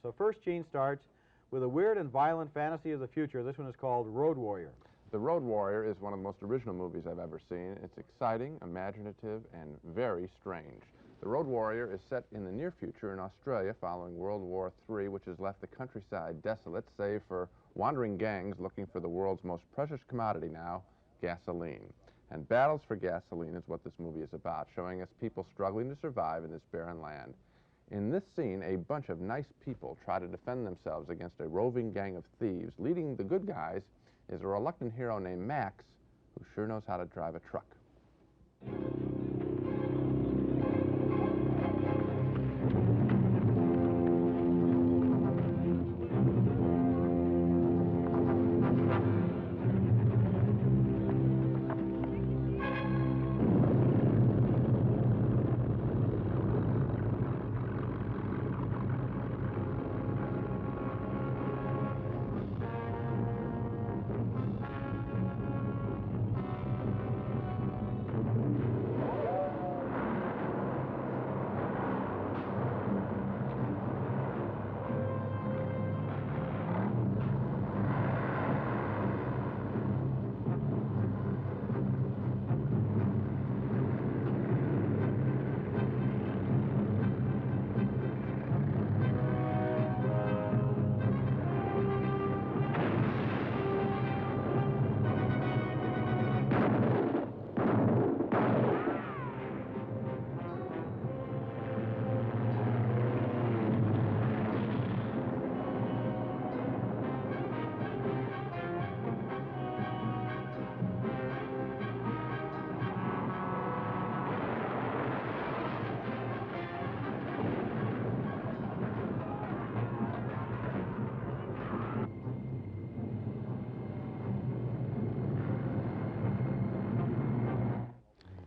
So first, Gene starts with a weird and violent fantasy of the future. This one is called Road Warrior. The Road Warrior is one of the most original movies I've ever seen. It's exciting, imaginative, and very strange. The Road Warrior is set in the near future in Australia following World War III, which has left the countryside desolate, save for wandering gangs looking for the world's most precious commodity now, gasoline. And battles for gasoline is what this movie is about, showing us people struggling to survive in this barren land. In this scene, a bunch of nice people try to defend themselves against a roving gang of thieves. Leading the good guys is a reluctant hero named Max, who sure knows how to drive a truck.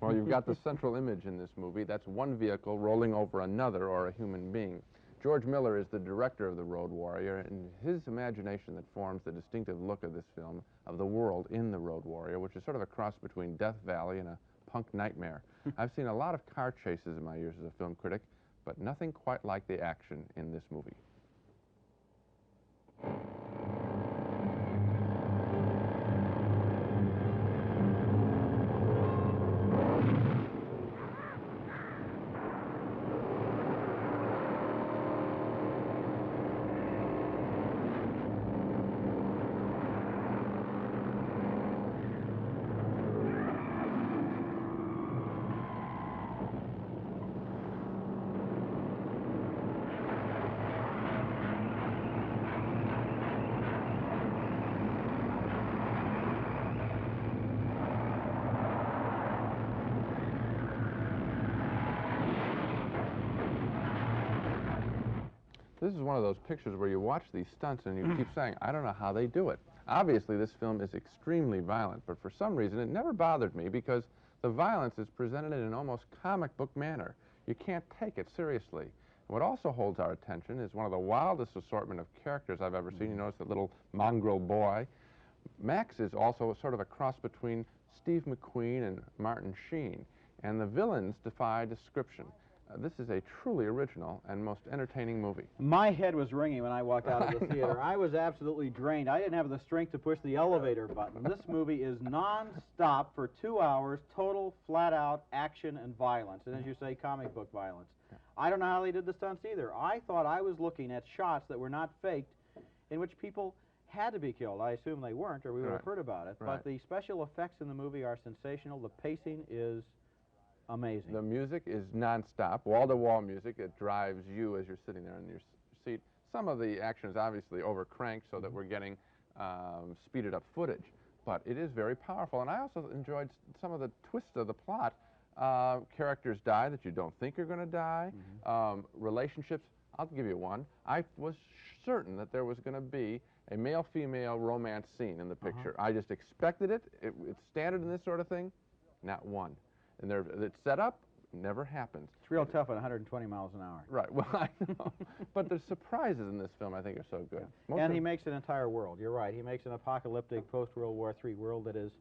Well, you've got the central image in this movie. That's one vehicle rolling over another or a human being. George Miller is the director of The Road Warrior, and his imagination that forms the distinctive look of this film, of the world in The Road Warrior, which is sort of a cross between Death Valley and a punk nightmare. I've seen a lot of car chases in my years as a film critic, but nothing quite like the action in this movie. This is one of those pictures where you watch these stunts and you keep saying, I don't know how they do it. Obviously, this film is extremely violent, but for some reason it never bothered me because the violence is presented in an almost comic book manner. You can't take it seriously. What also holds our attention is one of the wildest assortment of characters I've ever seen. You notice that little mongrel boy. Max is also sort of a cross between Steve McQueen and Martin Sheen, and the villains defy description. This is a truly original and most entertaining movie. My head was ringing when I walked out of the theater. I was absolutely drained. I didn't have the strength to push the elevator button. This movie is non-stop for 2 hours, total, flat-out action and violence. And as you say, comic book violence. I don't know how they did the stunts either. I thought I was looking at shots that were not faked, in which people had to be killed. I assume they weren't, or we would have heard about it. But the special effects in the movie are sensational. The pacing is amazing. The music is nonstop, wall-to-wall music. It drives you as you're sitting there in your seat. Some of the action is obviously over-cranked so that we're getting speeded-up footage, but it is very powerful. And I also enjoyed some of the twists of the plot. Characters die that you don't think are going to die. Relationships, I'll give you one. I was certain that there was going to be a male-female romance scene in the picture. I just expected it. It's standard in this sort of thing. Not one. And it's set up, never happens. It's real tough at 120 miles an hour. Right, well, I know. But the surprises in this film, I think, are so good. Yeah. And he makes an entire world. You're right. He makes an apocalyptic post-World War III world that is,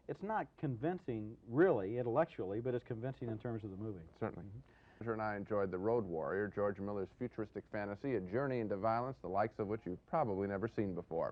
it's not convincing, really, intellectually, but it's convincing in terms of the movie. Certainly. And I enjoyed The Road Warrior, George Miller's futuristic fantasy, a journey into violence, the likes of which you've probably never seen before.